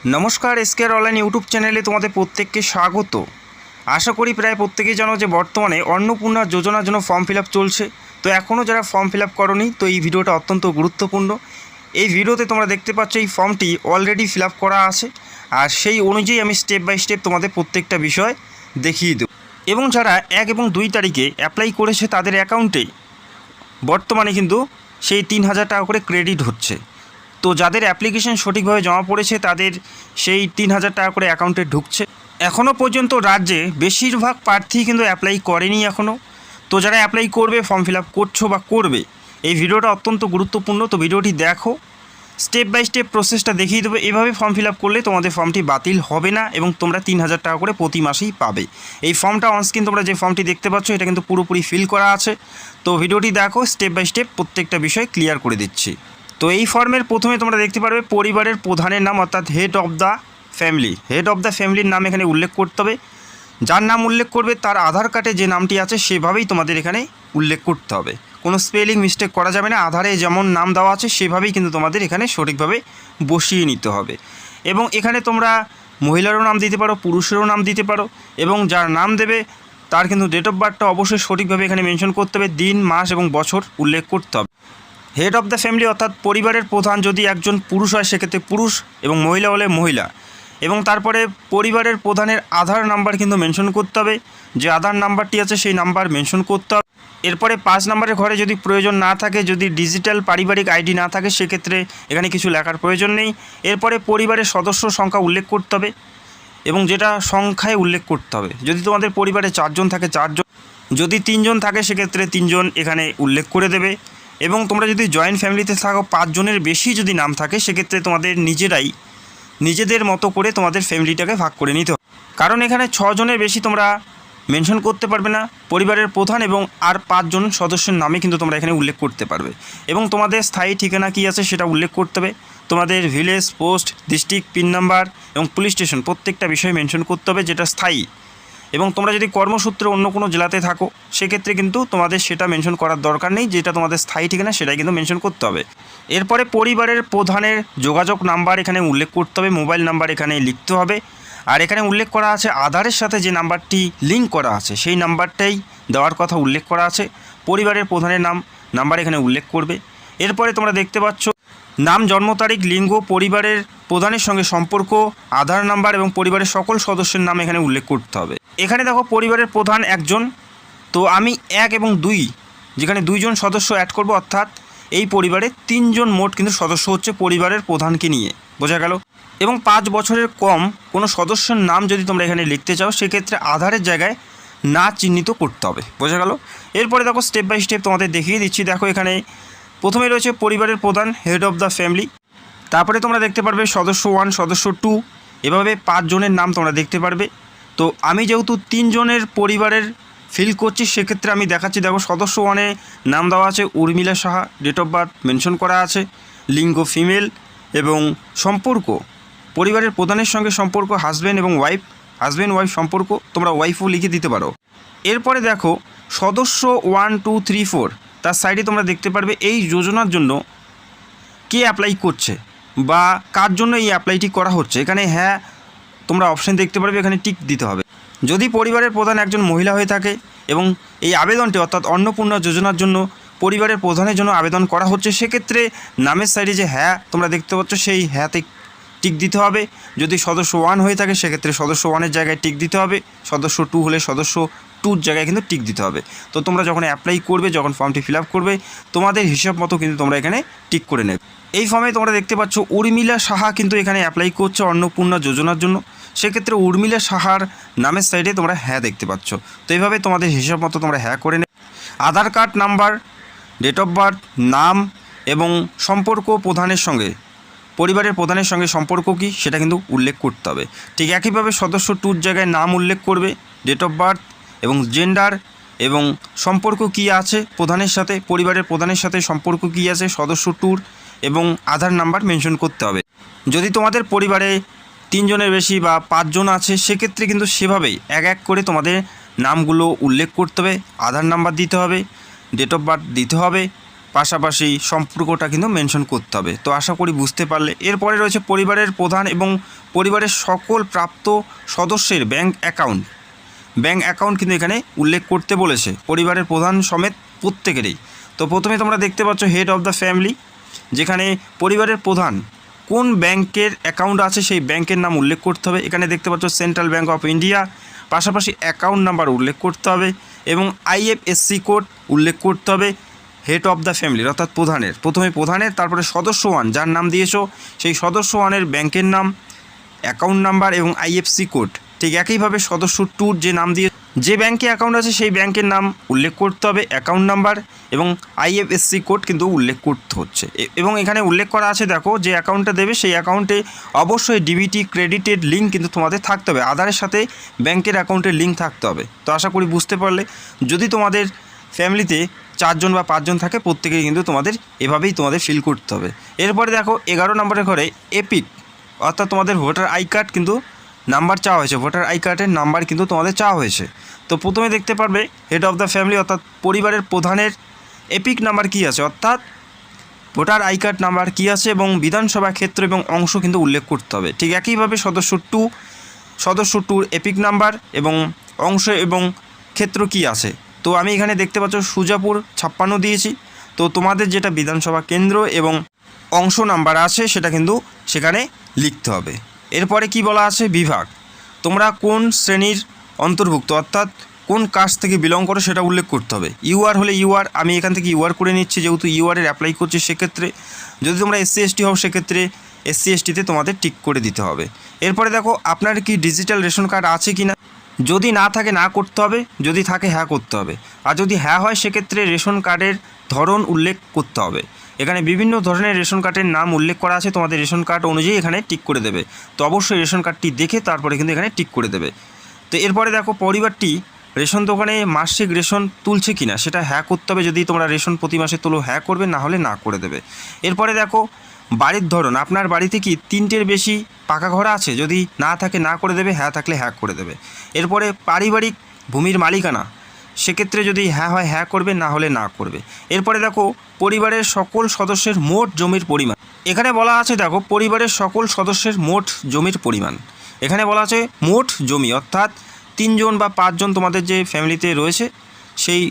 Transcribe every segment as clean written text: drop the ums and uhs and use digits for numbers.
নমস্কার, এসকেআর online YouTube চ্যানেলে তোমাদের প্রত্যেককে স্বাগত। আশা করি প্রায় প্রত্যেকেই জানো যে বর্তমানে অন্নপূর্ণা যোজনার জন্য ফর্ম ফিল আপ চলছে। তো এখনও যারা ফর্ম ফিল আপ করোনি, তো এই ভিডিওটা অত্যন্ত গুরুত্বপূর্ণ। এই ভিডিওতে তোমরা দেখতে পাচ্ছ এই ফর্মটি অলরেডি ফিল আপ করা আছে, আর সেই অনুযায়ী আমি স্টেপ বাই স্টেপ তোমাদের প্রত্যেকটা বিষয় দেখিয়ে দেব। এবং যারা 1 এবং 2 তারিখে অ্যাপ্লাই করেছে তাদের অ্যাকাউন্টে বর্তমানে কিন্তু সেই 3000 টাকা করে ক্রেডিট হচ্ছে। তো যাদের অ্যাপ্লিকেশন সঠিকভাবে জমা পড়েছে তাদের সেই 3000 টাকা করে অ্যাকাউন্টে ঢুকছে। এখনও পর্যন্ত রাজ্যে বেশিরভাগ প্রার্থী কিন্তু অ্যাপ্লাই করেনি এখনও। তো যারা অ্যাপ্লাই করবে, ফর্ম ফিল আপ করছো বা করবে, এই ভিডিওটা অত্যন্ত গুরুত্বপূর্ণ। তো ভিডিওটি দেখো, স্টেপ বাই স্টেপ প্রসেসটা দেখিয়ে দেবো। এভাবে ফর্ম ফিল আপ করলে তোমাদের ফর্মটি বাতিল হবে না এবং তোমরা 3000 টাকা করে প্রতি মাসেই পাবে। এই ফর্মটা অনস্ক্রিন তোমরা যে ফর্মটি দেখতে পাচ্ছ এটা কিন্তু পুরোপুরি ফিল করা আছে। তো ভিডিওটি দেখো, স্টেপ বাই স্টেপ প্রত্যেকটা বিষয় ক্লিয়ার করে দিচ্ছি। তো এই ফর্মের প্রথমে তোমরা দেখতে পারবে পরিবারের প্রধানের নাম, অর্থাৎ head of the family. Head of the ফ্যামিলির নাম এখানে উল্লেখ করতে হবে। যার নাম উল্লেখ করবে তার আধার কার্ডে যে নামটি আছে সেভাবেই তোমাদের এখানে উল্লেখ করতে হবে। কোনো স্পেলিং মিস্টেক করা যাবে না। আধারে যেমন নাম দেওয়া আছে সেভাবেই কিন্তু তোমাদের এখানে সঠিকভাবে বসিয়ে নিতে হবে। এবং এখানে তোমরা মহিলারও নাম দিতে পারো, পুরুষেরও নাম দিতে পারো। এবং যার নাম দেবে তার কিন্তু ডেট অফ বার্থটা অবশ্যই সঠিকভাবে এখানে মেনশন করতে হবে। দিন, মাস এবং বছর উল্লেখ করতে হবে। হেড অফ দ্য ফ্যামিলি অর্থাৎ পরিবারের প্রধান যদি একজন পুরুষ হয় সেক্ষেত্রে পুরুষ, এবং মহিলা হলে মহিলা। এবং তারপরে পরিবারের প্রধানের আধার নাম্বার কিন্তু মেনশন করতে হবে। যে আধার নাম্বারটি আছে সেই নাম্বার মেনশন করতে হবে। এরপরে 5 নম্বরের ঘরে যদি প্রয়োজন না থাকে, যদি ডিজিটাল পারিবারিক আইডি না থাকে, সেক্ষেত্রে এখানে কিছু লেখার প্রয়োজন নেই। এরপরে পরিবারের সদস্য সংখ্যা উল্লেখ করতে হবে এবং যেটা সংখ্যায় উল্লেখ করতে হবে। যদি তোমাদের পরিবারে 4 জন থাকে 4 জন, যদি 3 জন থাকে সেক্ষেত্রে 3 জন এখানে উল্লেখ করে দেবে। এবং তোমরা যদি জয়েন্ট ফ্যামিলিতে থাকো, 5 জনের বেশি যদি নাম থাকে, সেক্ষেত্রে তোমাদের নিজেদের মতো করে তোমাদের ফ্যামিলিটাকে ভাগ করে নিতে হবে। কারণ এখানে 6 জনের বেশি তোমরা মেনশন করতে পারবে না। পরিবারের প্রধান এবং আর 5 জন সদস্যের নামে কিন্তু তোমরা এখানে উল্লেখ করতে পারবে। এবং তোমাদের স্থায়ী ঠিকানা কী আছে সেটা উল্লেখ করতে হবে। তোমাদের village, post, district, pin number এবং পুলিশ স্টেশন প্রত্যেকটা বিষয় মেনশন করতে হবে যেটা স্থায়ী। এবং তোমরা যদি কর্মসূত্রে অন্য কোনো জেলাতে থাকো সেক্ষেত্রে কিন্তু তোমাদের সেটা মেনশন করার দরকার নেই। যেটা তোমাদের স্থায়ী ঠিকানা সেটাই কিন্তু মেনশন করতে হবে। এরপরে পরিবারের প্রধানের যোগাযোগ নাম্বার এখানে উল্লেখ করতে হবে। মোবাইল নাম্বার এখানে লিখতে হবে। আর এখানে উল্লেখ করা আছে আধারের সাথে যে নাম্বারটি লিঙ্ক করা আছে সেই নাম্বারটাই দেওয়ার কথা উল্লেখ করা আছে। পরিবারের প্রধানের নাম্বার এখানে উল্লেখ করবে। এরপরে তোমরা দেখতে পাচ্ছ নাম, জন্ম তারিখ, লিঙ্গ, পরিবারের প্রধানের সঙ্গে সম্পর্ক, আধার নাম্বার এবং পরিবারের সকল সদস্যের নাম এখানে উল্লেখ করতে হবে। এখানে দেখো পরিবারের প্রধান একজন, তো আমি 1 এবং 2 যেখানে 2 জন সদস্য অ্যাড করব, অর্থাৎ এই পরিবারে 3 জন মোট কিন্তু সদস্য হচ্ছে পরিবারের প্রধানকে নিয়ে। বোঝা গেল? এবং 5 বছরের কম কোনো সদস্যের নাম যদি তোমরা এখানে লিখতে চাও সেক্ষেত্রে আধারের জায়গায় না চিহ্নিত করতে হবে। বোঝা গেল? এরপরে দেখো স্টেপ বাই স্টেপ তোমাদের দেখিয়ে দিচ্ছি। দেখো এখানে প্রথমে রয়েছে পরিবারের প্রধান, হেড অফ দ্য ফ্যামিলি। তারপরে তোমরা দেখতে পারবে সদস্য 1, সদস্য 2, এভাবে 5 জনের নাম তোমরা দেখতে পারবে। তো আমি যেহেতু 3 জনের পরিবারের ফিল করছি সেক্ষেত্রে আমি দেখাচ্ছি। দেখো সদস্য 1-এ নাম দেওয়া আছে Urmila Saha, date of birth mention করা আছে, লিঙ্গ ফিমেল এবং সম্পর্ক পরিবারের প্রধানের সঙ্গে সম্পর্ক হাজব্যান্ড এবং ওয়াইফ, হাজব্যান্ড ওয়াইফ সম্পর্ক তোমরা ওয়াইফও লিখে দিতে পারো। এরপরে দেখো সদস্য 1, 2, 3, 4 তার সাইডে তোমরা দেখতে পারবে এই যোজনার জন্য কে অ্যাপ্লাই করছে বা কার জন্য এই অ্যাপ্লাইটি করা হচ্ছে। এখানে হ্যাঁ তোমরা অপশান দেখতে পারবে, এখানে টিক দিতে হবে। যদি পরিবারের প্রধান একজন মহিলা হয়ে থাকে এবং এই আবেদনটি অর্থাৎ অন্নপূর্ণা যোজনার জন্য পরিবারের প্রধানের জন্য আবেদন করা হচ্ছে সেক্ষেত্রে নামের সাইডে যে হ্যাঁ তোমরা দেখতে পাচ্ছ সেই হ্যাঁতে টিক দিতে হবে। যদি সদস্য 1 হয়ে থাকে সেক্ষেত্রে সদস্য 1-এর জায়গায় টিক দিতে হবে। সদস্য 2 হলে সদস্য 2-র জায়গায় কিন্তু টিক দিতে হবে। তো তোমরা যখন অ্যাপ্লাই করবে, যখন ফর্মটি ফিল আপ করবে, তোমাদের হিসাব মতো কিন্তু তোমরা এখানে টিক করে নেবে। এই ফর্মে তোমরা দেখতে পাচ্ছ উর্মিলা সাহা কিন্তু এখানে অ্যাপ্লাই করছে অন্নপূর্ণা যোজনার জন্য। সেক্ষেত্রে উর্মিলা সাহার নামের সাইডে তোমরা হ্যাঁ দেখতে পাচ্ছ। তো এইভাবে তোমাদের হিসাব মতো তোমরা হ্যাঁ করে নেবে। Aadhaar card number, date of birth, নাম এবং সম্পর্ক প্রধানের সঙ্গে, পরিবারের প্রধানের সঙ্গে সম্পর্ক কী সেটা কিন্তু উল্লেখ করতে হবে। ঠিক একইভাবে সদস্য 2-র জায়গায় নাম উল্লেখ করবে, ডেট অফ বার্থ এবং জেন্ডার এবং সম্পর্ক কী আছে প্রধানের সাথে, পরিবারের প্রধানের সাথে সম্পর্ক কী আছে সদস্য 2-র এবং আধার নাম্বার মেনশন করতে হবে। যদি তোমাদের পরিবারে 3 জনের বেশি বা 5 জন আছে সেক্ষেত্রে কিন্তু সেভাবেই এক এক করে তোমাদের নামগুলো উল্লেখ করতে হবে, আধার নাম্বার দিতে হবে, ডেট অফ বার্থ দিতে হবে, পাশাপাশি সম্পর্কটা কিন্তু মেনশন করতে হবে। তো আশা করি বুঝতে পারলে। এরপরে রয়েছে পরিবারের প্রধান এবং পরিবারের সকল প্রাপ্ত সদস্যের ব্যাংক অ্যাকাউন্ট কিন্তু এখানে উল্লেখ করতে বলেছে, পরিবারের প্রধান সমেত প্রত্যেকেরই। তো প্রথমে তোমরা দেখতে পাচ্ছ হেড অফ দ্য ফ্যামিলি, যেখানে পরিবারের প্রধান কোন ব্যাংকের অ্যাকাউন্ট আছে সেই ব্যাংকের নাম উল্লেখ করতে হবে। এখানে দেখতে পাচ্ছ সেন্ট্রাল ব্যাঙ্ক অফ ইন্ডিয়া, পাশাপাশি অ্যাকাউন্ট নাম্বার উল্লেখ করতে হবে এবং IFSC কোড উল্লেখ করতে হবে হেড অফ দ্য ফ্যামিলির অর্থাৎ প্রধানের। প্রথমে প্রধানের, তারপরে সদস্য ওয়ান যার নাম দিয়েছো সেই সদস্য ওয়ানের ব্যাংকের নাম, অ্যাকাউন্ট নাম্বার এবং IFSC কোড। ঠিক একইভাবে সদস্য টুর যে নাম দিয়ে যে ব্যাংকে অ্যাকাউন্ট আছে সেই ব্যাংকের নাম উল্লেখ করতে হবে, অ্যাকাউন্ট নাম্বার এবং IFSC কোড কিন্তু উল্লেখ করতে হচ্ছে। এবং এখানে উল্লেখ করা আছে, দেখো যে অ্যাকাউন্টটা দেবে সেই অ্যাকাউন্টে অবশ্যই ডিবিটি ক্রেডিটেড লিঙ্ক কিন্তু তোমাদের থাকতে হবে, আধারের সাথে ব্যাংকের অ্যাকাউন্টের লিঙ্ক থাকতে হবে। তো আশা করি বুঝতে পারলে। যদি তোমাদের ফ্যামিলিতে 4 জন বা 5 জন থাকে, প্রত্যেকেই কিন্তু তোমাদের এভাবেই তোমাদের ফিল করতে হবে। এরপরে দেখো 11 নম্বরের ঘরে এপিক অর্থাৎ তোমাদের ভোটার আই কার্ড কিন্তু নাম্বার চাওয়া হয়েছে, ভোটার আই কার্ডের নাম্বার কিন্তু তোমাদের চাওয়া হয়েছে। তো প্রথমে দেখতে পারবে হেড অফ দ্য ফ্যামিলি অর্থাৎ পরিবারের প্রধানের এপিক নাম্বার কী আছে, অর্থাৎ ভোটার আই কার্ড নাম্বার কী আছে এবং বিধানসভা ক্ষেত্র এবং অংশ কিন্তু উল্লেখ করতে হবে। ঠিক একইভাবে সদস্য টুর এপিক নাম্বার এবং অংশ এবং ক্ষেত্র কী আছে। তো আমি এখানে দেখতে পাচ্ছ সুজাপুর 56 দিয়েছি। তো তোমাদের যেটা বিধানসভা কেন্দ্র এবং অংশ নাম্বার আছে সেটা কিন্তু সেখানে লিখতে হবে। এরপরে কি বলা আছে, বিভাগ, তোমরা কোন শ্রেণীর অন্তর্ভুক্ত অর্থাৎ কোন কাস্ট থেকে বিলং করো সেটা উল্লেখ করতে হবে। ইউআর হলে ইউআর, আমি এখান থেকে ইউআর করে নিচ্ছি যেহেতু ইউআরের অ্যাপ্লাই করছি। সেক্ষেত্রে যদি তোমরা SC/ST হও সেক্ষেত্রে SC/STতে তোমাদের টিক করে দিতে হবে। এরপরে দেখো আপনার কি ডিজিটাল রেশন কার্ড আছে কি না, যদি না থাকে না করতে হবে, যদি থাকে হ্যাঁ করতে হবে। আর যদি হ্যাঁ হয় সেক্ষেত্রে রেশন কার্ডের ধরন উল্লেখ করতে হবে। এখানে বিভিন্ন ধরনের রেশন কার্ডের নাম উল্লেখ করা আছে, তোমাদের রেশন কার্ড অনুযায়ী এখানে টিক করে দেবে। তো অবশ্যই রেশন কার্ডটি দেখে তারপরে কিন্তু এখানে টিক করে দেবে। তো এরপরে দেখো পরিবারটি রেশন দোকানে মাসিক রেশন তুলছে কিনা সেটা হ্যাঁ করতে হবে, যদি তোমরা রেশন প্রতি মাসে তোলো হ্যাঁ করবে, না হলে না করে দেবে। এরপরে দেখো বাড়ির ধরন, আপনার বাড়িতে কি 3টের বেশি পাকা ঘর আছে, যদি না থাকে না করে দেবে, হ্যাঁ থাকলে হ্যাঁ করে দেবে। এরপরে পারিবারিক ভূমির মালিকানা, সেক্ষেত্রে যদি হ্যাঁ হয় হ্যাঁ করবে, না হলে না করবে। এরপরে দেখো পরিবারের সকল সদস্যের মোট জমির পরিমাণ, এখানে বলা আছে দেখো পরিবারের সকল সদস্যের মোট জমির পরিমাণ, এখানে বলা আছে মোট জমি অর্থাৎ 3 জন বা 5 জন তোমাদের যে ফ্যামিলিতে রয়েছে সেই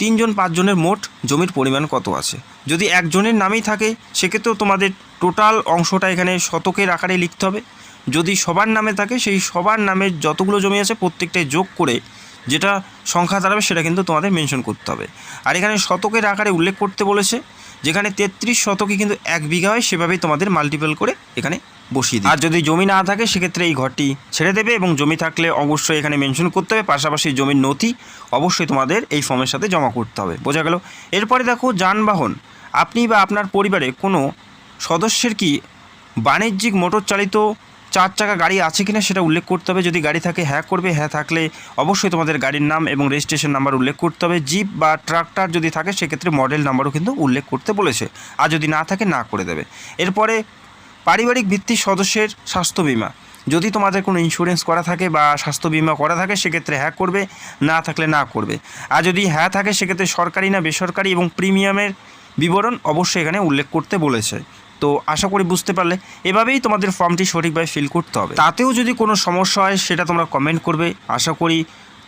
3 জন 5 জনের মোট জমির পরিমাণ কত আছে। যদি একজনের নামেই থাকে সেক্ষেত্রেও তোমাদের টোটাল অংশটা এখানে শতকের আকারে লিখতে হবে। যদি সবার নামে থাকে সেই সবার নামের যতগুলো জমি আছে প্রত্যেকটাই যোগ করে যেটা সংখ্যা দাঁড়াবে সেটা কিন্তু তোমাদের মেনশন করতে হবে। আর এখানে শতকের আকারে উল্লেখ করতে বলেছে, যেখানে 33 শতকে কিন্তু 1 বিঘা হয়, সেভাবেই তোমাদের মাল্টিপল করে এখানে বসিয়ে দিই। আর যদি জমি না থাকে সেক্ষেত্রে এই ঘরটি ছেড়ে দেবে এবং জমি থাকলে অবশ্যই এখানে মেনশন করতে হবে, পাশাপাশি জমির নথি অবশ্যই তোমাদের এই ফর্মের সাথে জমা করতে হবে। বোঝা গেল। এরপরে দেখো যানবাহন, আপনি বা আপনার পরিবারে কোনো সদস্যের কি বাণিজ্যিক মোটর চালিত 4 চাকা গাড়ি আছে কিনা সেটা উল্লেখ করতে হবে। যদি গাড়ি থাকে হ্যাঁ করবে, হ্যাঁ থাকলে অবশ্যই তোমাদের গাড়ির নাম এবং রেজিস্ট্রেশন নাম্বার উল্লেখ করতে হবে। জিপ বা ট্রাক্টর যদি থাকে সেক্ষেত্রে মডেল নাম্বারও কিন্তু উল্লেখ করতে বলেছে, আর যদি না থাকে না করে দেবে। এরপরে পারিবারিক ভিত্তিক সদস্যের স্বাস্থ্য বিমা, যদি তোমাদের কোনো ইন্স্যুরেন্স করা থাকে বা স্বাস্থ্য বিমা করা থাকে সেক্ষেত্রে হ্যাঁ করবে, না থাকলে না করবে। আর যদি হ্যাঁ থাকে সেক্ষেত্রে সরকারি না বেসরকারি এবং প্রিমিয়ামের বিবরণ অবশ্যই এখানে উল্লেখ করতে বলেছে। তো আশা করি বুঝতে পারলে। এভাবেই তোমাদের ফর্মটি সঠিকভাবে ফিল করতে হবে। তাতেও যদি কোনো সমস্যা হয় সেটা তোমরা কমেন্ট করবে, আশা করি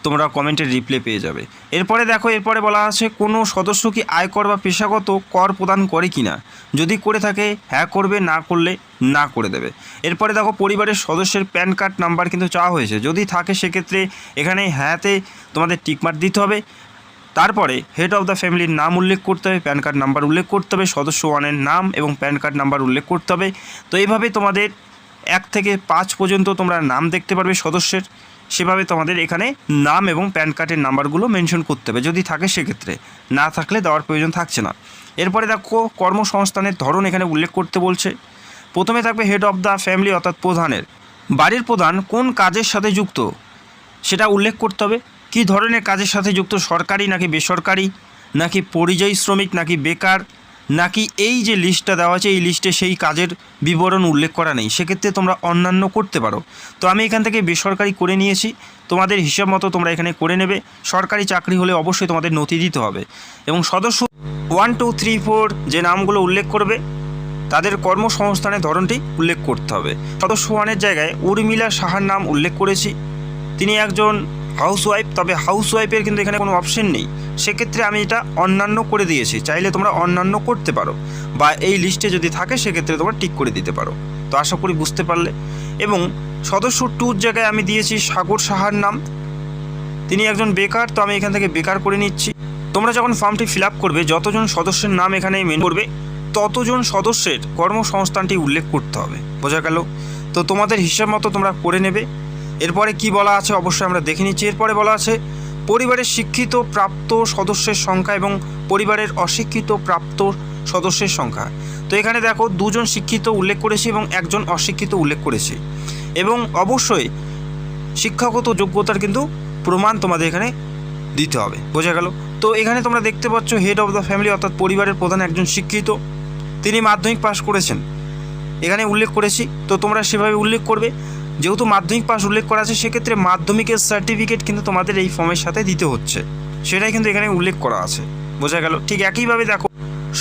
তোমরা কমেন্টের রিপ্লাই পেয়ে যাবে। এরপরে দেখো এরপরে বলা আছে কোনো সদস্য কি আয়কর বা পেশাগত কর প্রদান করে কিনা, যদি করে থাকে হ্যাঁ করবে, না করলে না করে দেবে। এরপরে দেখো পরিবারের সদস্যের প্যান কার্ড নাম্বার কিন্তু চাওয়া হয়েছে, যদি থাকে সেক্ষেত্রে এখানে হ্যাঁতে তোমাদের টিকমার্ক দিতে হবে। তারপরে হেড অফ দ্য ফ্যামিলির নাম উল্লেখ করতে হবে, প্যান কার্ড নাম্বার উল্লেখ করতে হবে, সদস্য ওয়ানের নাম এবং প্যান কার্ড নাম্বার উল্লেখ করতে হবে। তো এইভাবে তোমাদের 1 থেকে 5 পর্যন্ত তোমরা নাম দেখতে পারবে সদস্যের, সেভাবে তোমাদের এখানে নাম এবং প্যান কার্ডের নাম্বারগুলো মেনশন করতে হবে, যদি থাকে সেক্ষেত্রে, না থাকলে দেওয়ার প্রয়োজন থাকছে না। এরপরে দেখো কর্মসংস্থানের ধরন এখানে উল্লেখ করতে বলছে। প্রথমে থাকবে হেড অফ দ্য ফ্যামিলি অর্থাৎ প্রধানের, বাড়ির প্রধান কোন কাজের সাথে যুক্ত সেটা উল্লেখ করতে হবে। কী ধরনের কাজের সাথে যুক্ত, সরকারি নাকি বেসরকারি, নাকি পরিযায়ী শ্রমিক, নাকি বেকার, নাকি এই যে লিস্টটা দেওয়া আছে এই লিস্টে সেই কাজের বিবরণ উল্লেখ করা নেই, সেক্ষেত্রে তোমরা অন্যান্য করতে পারো। তো আমি এখান থেকে বেসরকারি করে নিয়েছি, তোমাদের হিসাব মতো তোমরা এখানে করে নেবে। সরকারি চাকরি হলে অবশ্যই তোমাদের নথি দিতে হবে এবং সদস্য 1 2 3 4 যে নামগুলো উল্লেখ করবে তাদের কর্মসংস্থানের ধরনটি উল্লেখ করতে হবে। সদস্য 1-এর জায়গায় উর্মিলা সাহার নাম উল্লেখ করেছি, তিনি একজন হাউসওয়াইফ, তবে হাউসওয়াইফের কিন্তু এখানে কোনো অপশন নেই, সেক্ষেত্রে আমি এটা অন্যান্য করে দিয়েছি। চাইলে তোমরা অন্যান্য করতে পারো বা এই লিস্টে যদি থাকে সেক্ষেত্রে তোমরা টিক করে দিতে পারো। তো আশা করি বুঝতে পারলে। এবং সদস্য 2-র জায়গায় আমি দিয়েছি সাগর সাহার নাম, তিনি একজন বেকার, তো আমি এখান থেকে বেকার করে নিচ্ছি। তোমরা যখন ফর্মটি ফিল আপ করবে যতজন সদস্যের নাম এখানে মেন করবে ততজন সদস্যের কর্মসংস্থানটি উল্লেখ করতে হবে, বোঝা গেল? তো তোমাদের হিসাব মতো তোমরা করে নেবে। এরপরে কি বলা আছে অবশ্যই আমরা দেখে নিচ্ছি। এরপরে বলা আছে পরিবারের শিক্ষিত প্রাপ্ত সদস্যের সংখ্যা এবং পরিবারের অশিক্ষিত প্রাপ্ত সদস্যের সংখ্যা। তো এখানে দেখো 2জন শিক্ষিত উল্লেখ করেছি এবং 1জন অশিক্ষিত উল্লেখ করেছি, এবং অবশ্যই শিক্ষাগত যোগ্যতার কিন্তু প্রমাণ তোমাদের এখানে দিতে হবে, বোঝা গেল? তো এখানে তোমরা দেখতে পাচ্ছ হেড অফ দ্য ফ্যামিলি অর্থাৎ পরিবারের প্রধান একজন শিক্ষিত, তিনি মাধ্যমিক পাস করেছেন এখানে উল্লেখ করেছি। তো তোমরা সেভাবে উল্লেখ করবে, যেহেতু মাধ্যমিক পাস উল্লেখ করা আছে সেক্ষেত্রে মাধ্যমিকের সার্টিফিকেট কিন্তু তোমাদের এই ফর্মের সাথে দিতে হচ্ছে, সেটাই কিন্তু এখানে উল্লেখ করা আছে, বোঝা গেল? ঠিক একইভাবে দেখো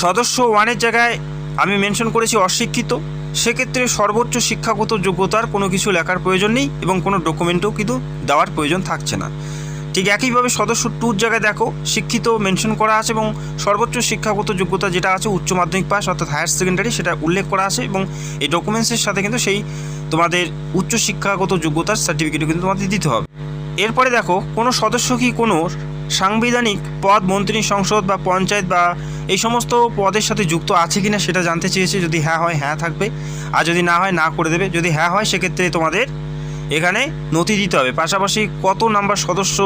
সদস্য 1-এর জায়গায় আমি মেনশন করেছি অশিক্ষিত, সেক্ষেত্রে সর্বোচ্চ শিক্ষাগত যোগ্যতার কোনো কিছু লেখার প্রয়োজন নেই এবং কোনো ডকুমেন্টও কিন্তু দেওয়ার প্রয়োজন থাকছে না। ঠিক একইভাবে সদস্য 2-র জায়গায় দেখো শিক্ষিত মেনশন করা আছে এবং সর্বোচ্চ শিক্ষাগত যোগ্যতা যেটা আছে উচ্চ মাধ্যমিক পাস অর্থাৎ হায়ার সেকেন্ডারি সেটা উল্লেখ করা আছে, এবং এই ডকুমেন্টসের সাথে কিন্তু সেই তোমাদের উচ্চ শিক্ষাগত যোগ্যতার সার্টিফিকেটও কিন্তু তোমাদের দিতে হবে। এরপরে দেখো কোনো সদস্য কি কোনো সাংবিধানিক পদ, মন্ত্রী, সংসদ বা পঞ্চায়েত বা এই সমস্ত পদের সাথে যুক্ত আছে কিনা সেটা জানতে চেয়েছে। যদি হ্যাঁ হয় হ্যাঁ থাকবে, আর যদি না হয় না করে দেবে। যদি হ্যাঁ হয় সেক্ষেত্রে তোমাদের এখানে নথি দিতে হবে, পাশাপাশি কত নাম্বার সদস্য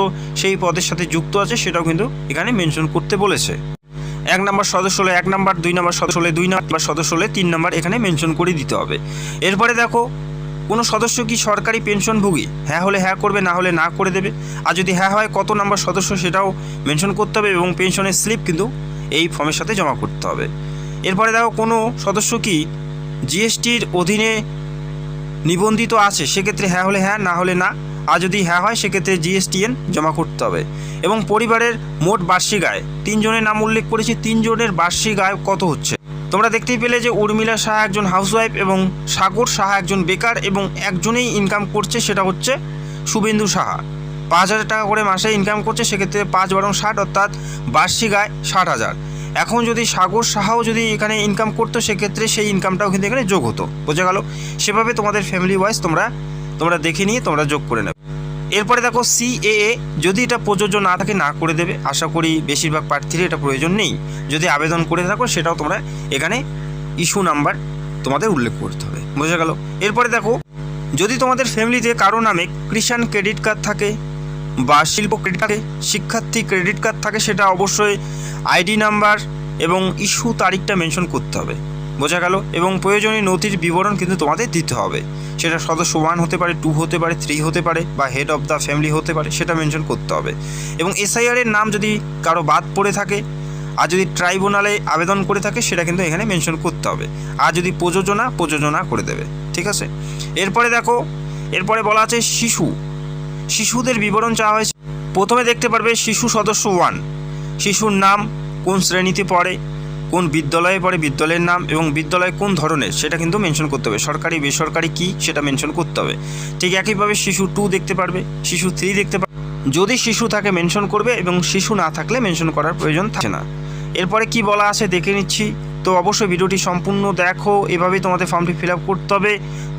সেই পদের সাথে যুক্ত আছে সেটাও কিন্তু এখানে মেনশন করতে বলেছে। 1 নাম্বার সদস্য হলে 1 নাম্বার, 2 নাম্বার সদস্য হলে 2 নাম্বার, সদস্য হলে 3 নাম্বার এখানে মেনশন করে দিতে হবে। এরপরে দেখো কোনো সদস্য কি সরকারি পেনশনভোগী, হ্যাঁ হলে হ্যাঁ করবে, না হলে না করে দেবে। আর যদি হ্যাঁ হয় কত নাম্বার সদস্য সেটাও মেনশন করতে হবে এবং পেনশনের স্লিপ কিন্তু এই ফর্মের সাথে জমা করতে হবে। এরপরে দেখো কোনো সদস্য কি জিএসটির অধীনে নিবন্ধিত আছে, সেক্ষেত্রে হ্যাঁ হলে হ্যাঁ, না হলে না। আর যদি হ্যাঁ হয় সেক্ষেত্রে জিএসটিএন জমা করতে হবে। এবং পরিবারের মোট বার্ষিক আয় 3 জনের নাম উল্লেখ করেছি, 3 জনের বার্ষিক আয় কত হচ্ছে। তোমরা দেখতেই পেলে যে উর্মিলা সাহা একজন হাউসওয়াইফ এবং সাগর সাহা একজন বেকার, এবং একজনেই ইনকাম করছে সেটা হচ্ছে শুভেন্দু সাহা, 5,000 টাকা করে মাসে ইনকাম করছে, সেক্ষেত্রে 5 × 60 অর্থাৎ বার্ষিক আয় 60,000। এখন যদি সাগর সাহাও যদি এখানে ইনকাম করতো সেক্ষেত্রে সেই ইনকামটাও কিন্তু এখানে যোগ হতো, বোঝা গেল? সেভাবে তোমাদের ফ্যামিলি ওয়াইজ তোমরা দেখে নিয়ে তোমরা যোগ করে নেবে। এরপরে দেখো CAA, যদি এটা প্রযোজ্য না থাকে না করে দেবে। আশা করি বেশিরভাগ প্রার্থীর এটা প্রয়োজন নেই। যদি আবেদন করে থাকো সেটাও তোমরা এখানে ইস্যু নাম্বার তোমাদের উল্লেখ করতে হবে, বোঝা গেল? এরপরে দেখো যদি তোমাদের ফ্যামিলিতে কারো নামে কিষাণ ক্রেডিট কার্ড থাকে বা শিল্প ক্রেডিট কার্ডে শিক্ষার্থী ক্রেডিট কার্ড থাকে, সেটা অবশ্যই আইডি নাম্বার এবং ইস্যু তারিখটা মেনশন করতে হবে, বোঝা গেল? এবং প্রয়োজনীয় নথির বিবরণ কিন্তু তোমাদের দিতে হবে, সেটা সদস্য 1 হতে পারে, 2 হতে পারে, 3 হতে পারে বা হেড অফ দ্য ফ্যামিলি হতে পারে, সেটা মেনশন করতে হবে। এবং SIR এর নাম যদি কারো বাদ পড়ে থাকে আর যদি ট্রাইব্যুনালে আবেদন করে থাকে সেটা কিন্তু এখানে মেনশন করতে হবে। আর যদি প্রযোজনা করে দেবে, ঠিক আছে? এরপরে দেখো এরপরে বলা আছে শিশুদের বিবরণ চাওয়া হয়েছে। প্রথমে দেখতে পারবে শিশু সদস্য 1, শিশুর নাম, কোন শ্রেণীতে পড়ে, কোন বিদ্যালয়ে পড়ে, বিদ্যালয়ের নাম এবং বিদ্যালয় কোন ধরনের সেটা কিন্তু মেনশন করতে হবে, সরকারি বেসরকারি কি সেটা মেনশন করতে হবে। ঠিক একইভাবে শিশু 2 দেখতে পারবে, শিশু 3 দেখতে পারবে। যদি শিশু থাকে মেনশন করবে এবং শিশু না থাকলে মেনশন করার প্রয়োজন থাকে না। এরপরে কি বলা আছে দেখে নিচ্ছি। তো অবশ্যই ভিডিওটি সম্পূর্ণ দেখো, এভাবেই তোমাদের ফর্মটি ফিল আপ করতে হবে,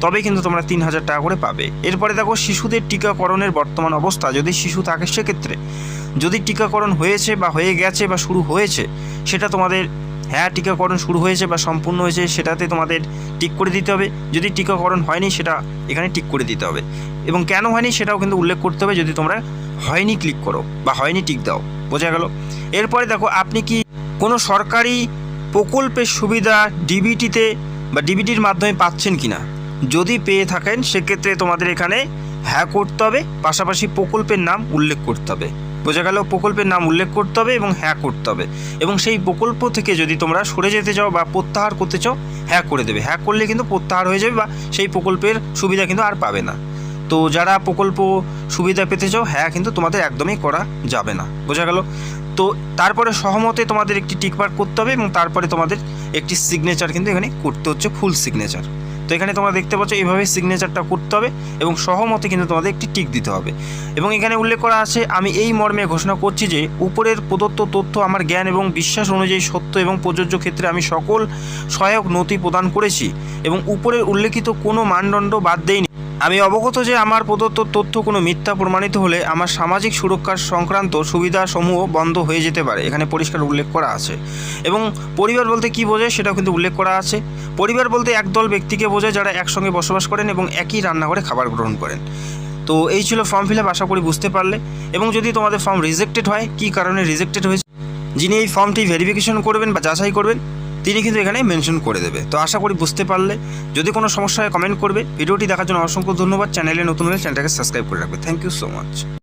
তবেই কিন্তু তোমরা 3,000 টাকা করে পাবে। এরপরে দেখো শিশুদের টিকাকরণের বর্তমান অবস্থা, যদি শিশু থাকে সেক্ষেত্রে যদি টিকাকরণ হয়েছে বা হয়ে গেছে বা শুরু হয়েছে সেটা তোমাদের হ্যাঁ টিকাকরণ শুরু হয়েছে বা সম্পূর্ণ হয়েছে সেটাতে তোমাদের টিক করে দিতে হবে। যদি টিকাকরণ হয়নি সেটা এখানে টিক করে দিতে হবে, এবং কেন হয়নি সেটাও কিন্তু উল্লেখ করতে হবে। যদি তোমরা হয়নি ক্লিক করো বা হয়নি টিক দাও, বোঝা গেল? এরপরে দেখো আপনি কি কোনো সরকারি প্রকল্পের সুবিধা ডিবিটিতে বা ডিবিটির মাধ্যমে পাচ্ছেন কিনা, যদি পেয়ে থাকেন সেক্ষেত্রে তোমাদের এখানে হ্যাঁ করতে হবে, পাশাপাশি প্রকল্পের নাম উল্লেখ করতে হবে, বোঝা গেল? প্রকল্পের নাম উল্লেখ করতে হবে এবং হ্যাঁ করতে হবে, এবং সেই প্রকল্প থেকে যদি তোমরা সরে যেতে চাও বা প্রত্যাহার করতে চাও, হ্যাঁ করে দেবে। হ্যাঁ করলে কিন্তু প্রত্যাহার হয়ে যাবে বা সেই প্রকল্পের সুবিধা কিন্তু আর পাবে না। তো যারা প্রকল্প সুবিধা পেতে চাও, হ্যাঁ কিন্তু তোমাদের একদমই করা যাবে না। বোঝা গেল? তো তারপরে সহমতে তোমাদের একটি টিক মার্ক করতে হবে এবং তারপরে তোমাদের একটি সিগনেচার কিন্তু এখানে করতে হচ্ছে, ফুল সিগনেচার। তো এখানে তোমরা দেখতে পাচ্ছ এইভাবে সিগনেচারটা করতে হবে এবং সহমতে কিন্তু তোমাদের একটি টিক দিতে হবে। এবং এখানে উল্লেখ করা আছে, আমি এই মর্মে ঘোষণা করছি যে উপরের প্রদত্ত তথ্য আমার জ্ঞান এবং বিশ্বাস অনুযায়ী সত্য এবং প্রযোজ্য ক্ষেত্রে আমি সকল সহায়ক নথি প্রদান করেছি এবং উপরের উল্লেখিত কোনো মানদণ্ড বাদ দেইনি। আমি অবগত যে আমার প্রদত্ত তথ্য কোনো মিথ্যা প্রমাণিত হলে আমার সামাজিক সুরক্ষার সংক্রান্ত সুবিধাসমূহ বন্ধ হয়ে যেতে পারে, এখানে পরিষ্কার উল্লেখ করা আছে। এবং পরিবার বলতে কী বোঝায় সেটাও কিন্তু উল্লেখ করা আছে। পরিবার বলতে একদল ব্যক্তিকে বোঝায় যারা একসঙ্গে বসবাস করেন এবং একই রান্নাঘরে খাবার গ্রহণ করেন। তো এই ছিল ফর্ম ফিল আপ, আশা করি বুঝতে পারলে। এবং যদি তোমাদের ফর্ম রিজেক্টেড হয়, কী কারণে রিজেক্টেড হয়েছে, যিনি এই ফর্মটি ভেরিফিকেশন করবেন বা যাচাই করবেন তিনি কিন্তু এখানে মেনশন করে দেবে। তো আশা করি বুঝতে পারলে। যদি কোনো সমস্যা হয় কমেন্ট করবে। ভিডিওটি দেখার জন্য অসংখ্য ধন্যবাদ। চ্যানেলে নতুন হলে চ্যানেলটাকে সাবস্ক্রাইব করে রাখবে। Thank you so much.